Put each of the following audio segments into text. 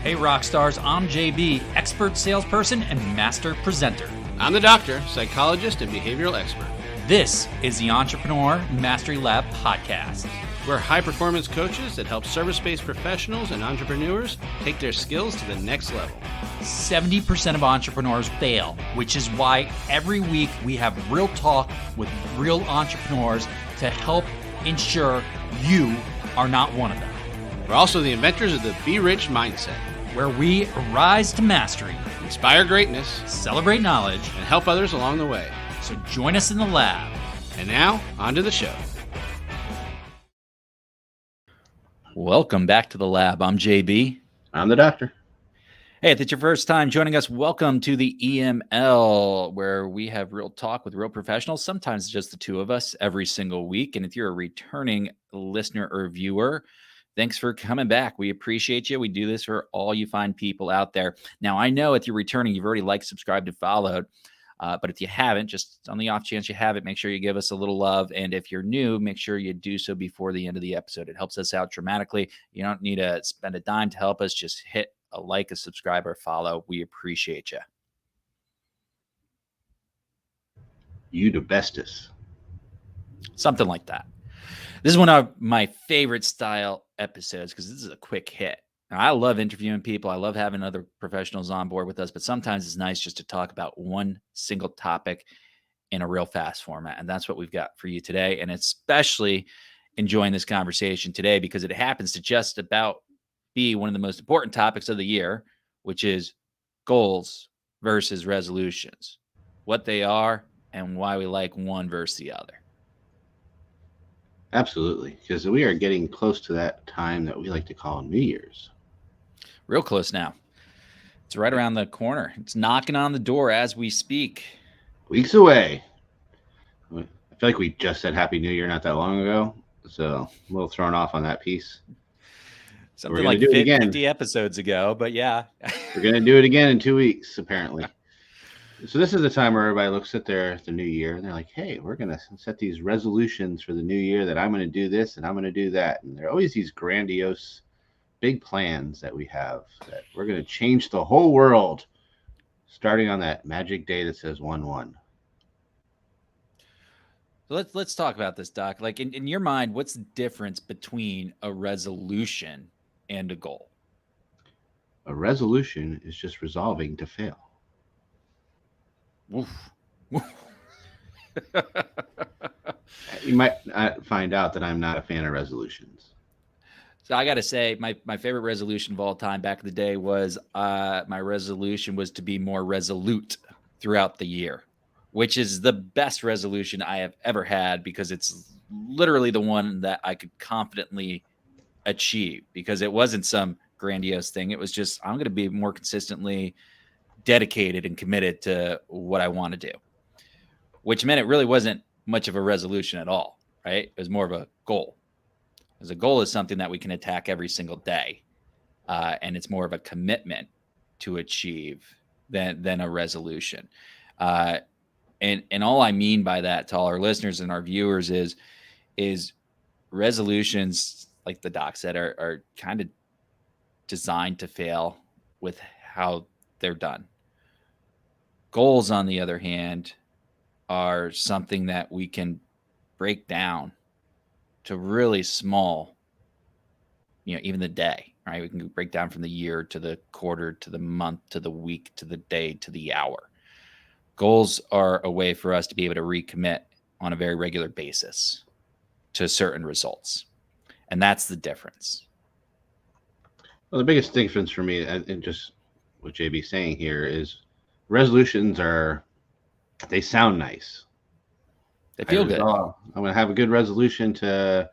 Hey Rockstars, I'm JB, expert salesperson and master presenter. I'm the doctor, psychologist, and behavioral expert. This is the Entrepreneur Mastery Lab podcast. We're high-performance coaches that help service-based professionals and entrepreneurs take their skills to the next level. 70% of entrepreneurs fail, which is why every week we have real talk with real entrepreneurs to help ensure you are not one of them. We're also the inventors of the Be Rich mindset, where we rise to mastery, inspire greatness, celebrate knowledge, and help others along the way. So join us in the lab. And now, on to the show. Welcome back to the lab. I'm JB. I'm the doctor. Hey, if it's your first time joining us, welcome to the EML, where we have real talk with real professionals, sometimes just the two of us every single week. And if you're a returning listener or viewer, thanks for coming back. We appreciate you. We do this for all you fine people out there. Now, I know if you're returning, you've already liked, subscribed, and followed. But if you haven't, just on the off chance you have it, make sure you give us a little love. And if you're new, make sure you do so before the end of the episode. It helps us out dramatically. You don't need to spend a dime to help us. Just hit a like, a subscribe, or follow. We appreciate you. You the bestest. Something like that. This is one of my favorite style episodes because this is a quick hit. Now, I love interviewing people. I love having other professionals on board with us, but sometimes it's nice just to talk about one single topic in a real fast format. And that's what we've got for you today. And especially enjoying this conversation today because it happens to just about be one of the most important topics of the year, which is goals versus resolutions, what they are and why we like one versus the other. Absolutely, because we are getting close to that time that we like to call New Year's. Real close now. It's right around the corner. It's knocking on the door as we speak. Weeks away. I feel like we just said Happy New Year not that long ago, so I'm a little thrown off on that piece. Something like 50 episodes ago, but yeah. We're going to do it again in 2 weeks, apparently. So this is the time where everybody looks at the new year and they're like, hey, we're going to set these resolutions for the new year that I'm going to do this and I'm going to do that. And there are always these grandiose big plans that we have that we're going to change the whole world starting on that magic day that says 1/1. So let's talk about this, Doc. Like in your mind, what's the difference between a resolution and a goal? A resolution is just resolving to fail. Oof. You might find out that I'm not a fan of resolutions. So I got to say, my favorite resolution of all time back in the day was my resolution was to be more resolute throughout the year, which is the best resolution I have ever had because it's literally the one that I could confidently achieve because it wasn't some grandiose thing. It was just, I'm going to be more consistently dedicated and committed to what I want to do, which meant it really wasn't much of a resolution at all, right? It was more of a goal. Because a goal is something that we can attack every single day, and it's more of a commitment to achieve than a resolution. And all I mean by that to all our listeners and our viewers is resolutions, like the doc said, are kind of designed to fail with how they're done. Goals, on the other hand, are something that we can break down to really small, even the day, right? We can break down from the year to the quarter to the month to the week to the day to the hour. Goals are a way for us to be able to recommit on a very regular basis to certain results. And that's the difference. Well, the biggest difference for me, and just what JB's saying here, is resolutions they sound nice. They feel good. I'm going to have a good resolution to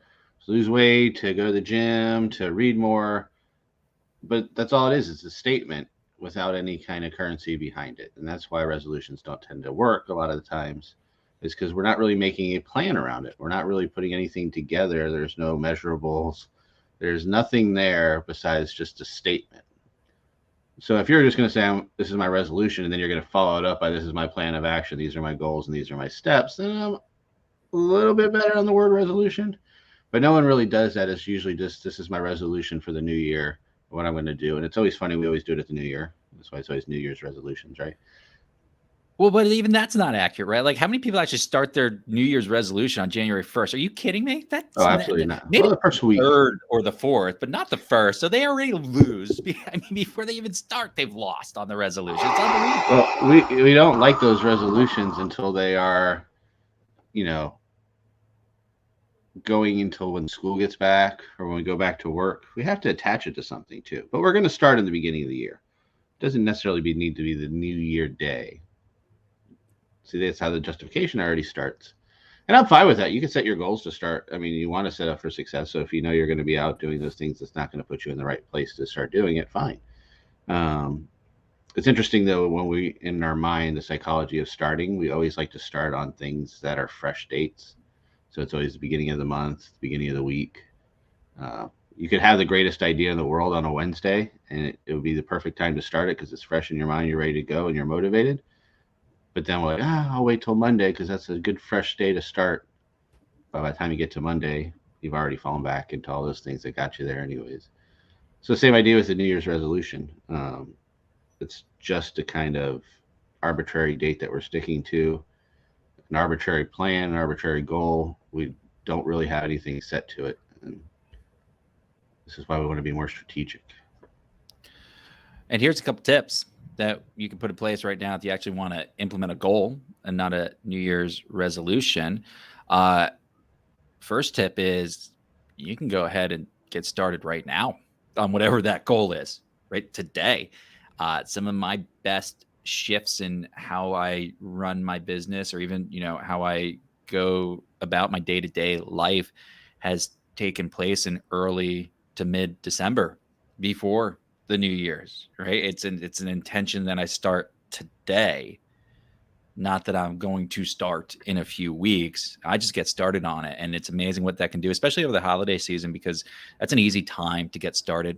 lose weight, to go to the gym, to read more. But that's all it is. It's a statement without any kind of currency behind it. And that's why resolutions don't tend to work a lot of the times, is because we're not really making a plan around it. We're not really putting anything together. There's no measurables. There's nothing there besides just a statement. So if you're just going to say, this is my resolution, and then you're going to follow it up by, this is my plan of action, these are my goals, and these are my steps, then I'm a little bit better on the word resolution. But no one really does that. It's usually just, this is my resolution for the new year. what I'm going to do. And it's always funny. We always do it at the new year. That's why it's always New Year's resolutions, right? Well, but even that's not accurate, right? Like, how many people actually start their New Year's resolution on January 1st? Are you kidding me? Oh, That's absolutely not. maybe Well, the first week. the 3rd or the 4th, but not the 1st. So they already lose. I mean, before they even start, they've lost on the resolution. It's unbelievable. Well, we don't like those resolutions until they are, you know, going until when school gets back or when we go back to work. We have to attach it to something too. But we're going to start in the beginning of the year. It doesn't necessarily need to be the New Year day. See, that's how the justification already starts. And I'm fine with that. You can set your goals to start. I mean, you want to set up for success. So if you know you're going to be out doing those things, that's not going to put you in the right place to start doing it. Fine. It's interesting though, when we, in our mind, the psychology of starting, we always like to start on things that are fresh dates. So it's always the beginning of the month, the beginning of the week. You could have the greatest idea in the world on a Wednesday, and it would be the perfect time to start it because it's fresh in your mind, you're ready to go, and you're motivated. But then we're like, I'll wait till Monday because that's a good fresh day to start. But by the time you get to Monday, you've already fallen back into all those things that got you there anyways. So same idea with the New Year's resolution. It's just a kind of arbitrary date that we're sticking to, an arbitrary plan, an arbitrary goal. We don't really have anything set to it. And this is why we want to be more strategic. And here's a couple tips that you can put in place right now if you actually want to implement a goal and not a New Year's resolution. First tip is you can go ahead and get started right now on whatever that goal is, right today. Some of my best shifts in how I run my business, or even, how I go about my day-to-day life, has taken place in early to mid-December, before the New Year's, right? It's an intention that I start today, not that I'm going to start in a few weeks. I just get started on it. And it's amazing what that can do, especially over the holiday season, because that's an easy time to get started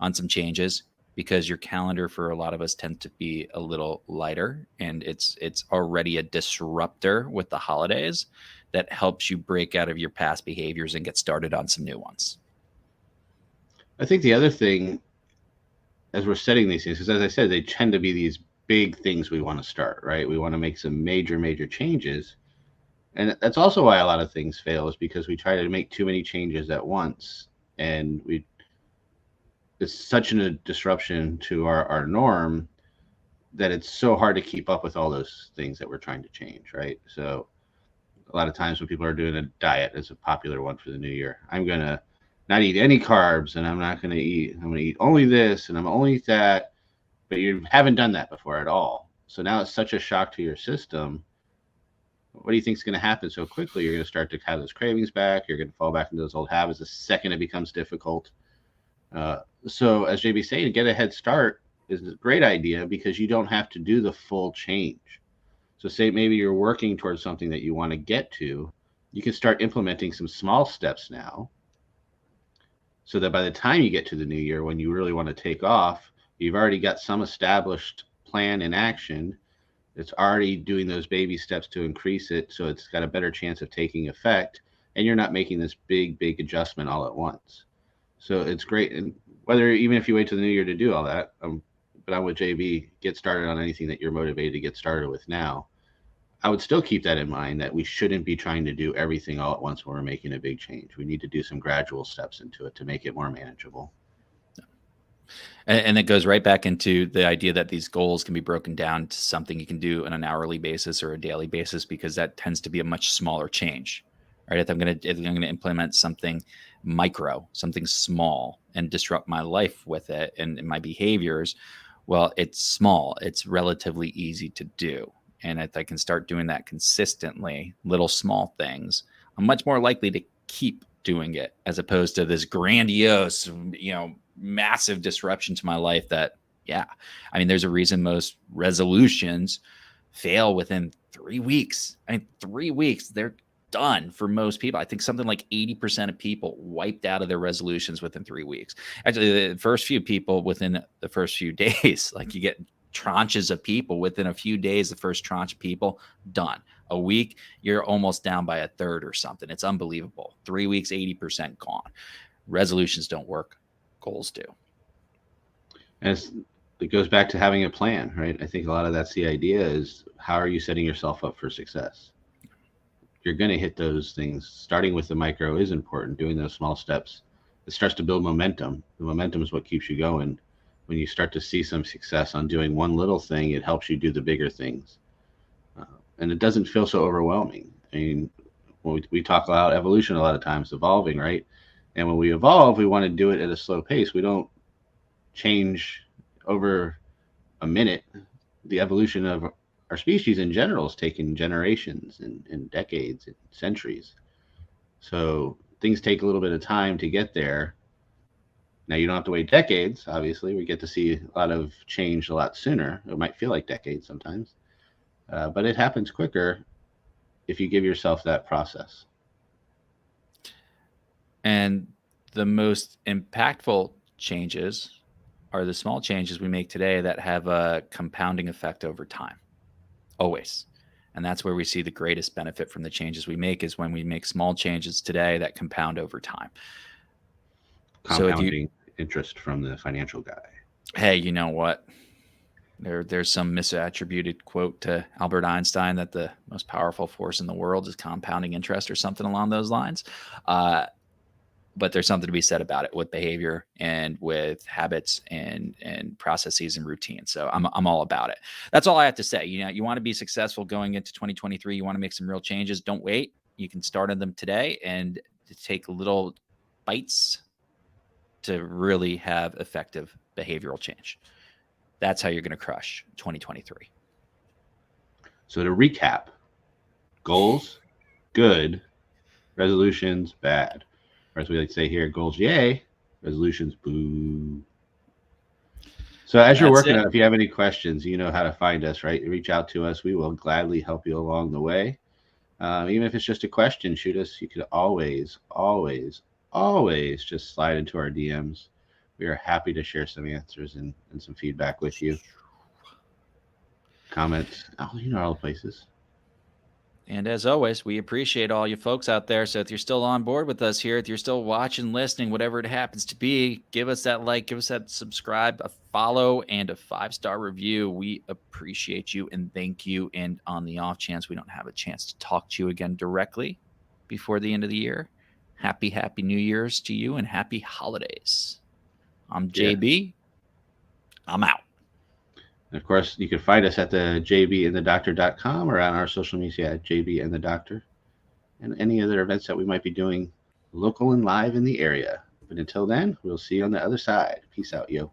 on some changes, because your calendar for a lot of us tends to be a little lighter, and it's already a disruptor with the holidays that helps you break out of your past behaviors and get started on some new ones. I think the other thing, as we're setting these things, because as I said, they tend to be these big things we want to start, right? We want to make some major changes. And that's also why a lot of things fail, is because we try to make too many changes at once. And it's such a disruption to our norm that it's so hard to keep up with all those things that we're trying to change, right? So a lot of times when people are doing a diet, it's a popular one for the new year. I'm going to not eat any carbs, and I'm going to eat only this, and I'm only eat that. But you haven't done that before at all. So now it's such a shock to your system. What do you think is going to happen so quickly? You're going to start to have those cravings back. You're going to fall back into those old habits the second it becomes difficult. So as JB's saying, get a head start is a great idea, because you don't have to do the full change. So say maybe you're working towards something that you want to get to. You can start implementing some small steps now, so that by the time you get to the new year, when you really want to take off, you've already got some established plan in action. It's already doing those baby steps to increase it, so it's got a better chance of taking effect, and you're not making this big adjustment all at once. So it's great. And whether, even if you wait till the new year to do all that, but I'm with JB, get started on anything that you're motivated to get started with now. I would still keep that in mind, that we shouldn't be trying to do everything all at once when we're making a big change. We need to do some gradual steps into it to make it more manageable. And it goes right back into the idea that these goals can be broken down to something you can do on an hourly basis or a daily basis, because that tends to be a much smaller change, right? If I'm going to implement something micro, something small, and disrupt my life with it and my behaviors, well, it's small. It's relatively easy to do. And if I can start doing that consistently, little small things, I'm much more likely to keep doing it, as opposed to this grandiose, massive disruption to my life that, there's a reason most resolutions fail within 3 weeks. 3 weeks, they're done for most people. I think something like 80% of people wiped out of their resolutions within 3 weeks. Actually, the first few people within the first few days, like you get tranches of people within a few days, the first tranche of people done. A week, you're almost down by a third or something. It's unbelievable. 3 weeks, 80% gone. Resolutions don't work. Goals do. And it goes back to having a plan, right? I think a lot of that's the idea is how are you setting yourself up for success? You're going to hit those things. Starting with the micro is important. Doing those small steps, it starts to build momentum. The momentum is what keeps you going. When you start to see some success on doing one little thing, it helps you do the bigger things. And it doesn't feel so overwhelming. I mean, when we talk about evolution a lot of times, evolving, right? And when we evolve, we want to do it at a slow pace. We don't change over a minute. The evolution of our species in general has taken generations and decades and centuries. So things take a little bit of time to get there. Now you don't have to wait decades. Obviously, we get to see a lot of change a lot sooner. It might feel like decades sometimes, but it happens quicker if you give yourself that process. And the most impactful changes are the small changes we make today that have a compounding effect over time. Always. And that's where we see the greatest benefit from the changes we make is when we make small changes today that compound over time. Compounding interest from the financial guy. Hey, you know what? There's some misattributed quote to Albert Einstein that the most powerful force in the world is compounding interest or something along those lines. But there's something to be said about it with behavior and with habits and processes and routines. So I'm all about it. That's all I have to say. You want to be successful going into 2023. You want to make some real changes. Don't wait. You can start on them today and take little bites to really have effective behavioral change. That's how you're going to crush 2023. So to recap, goals, good. Resolutions, bad. Or as we like to say here, goals, yay. Resolutions, boo. So as you're working on it, if you have any questions, you know how to find us, right? Reach out to us. We will gladly help you along the way. Even if it's just a question, shoot us. You could always just slide into our DMs. We are happy to share some answers and some feedback with you. Comments, all the places. And as always, we appreciate all you folks out there. So if you're still on board with us here, if you're still watching, listening, whatever it happens to be, give us that like, give us that subscribe, a follow, and a 5-star review. We appreciate you and thank you. And on the off chance we don't have a chance to talk to you again directly before the end of the year, happy New Year's to you and happy holidays. I'm JB. I'm out. And of course, you can find us at the jbandthedoctor.com or on our social media at jbandthedoctor and any other events that we might be doing local and live in the area. But until then, we'll see you on the other side. Peace out, yo.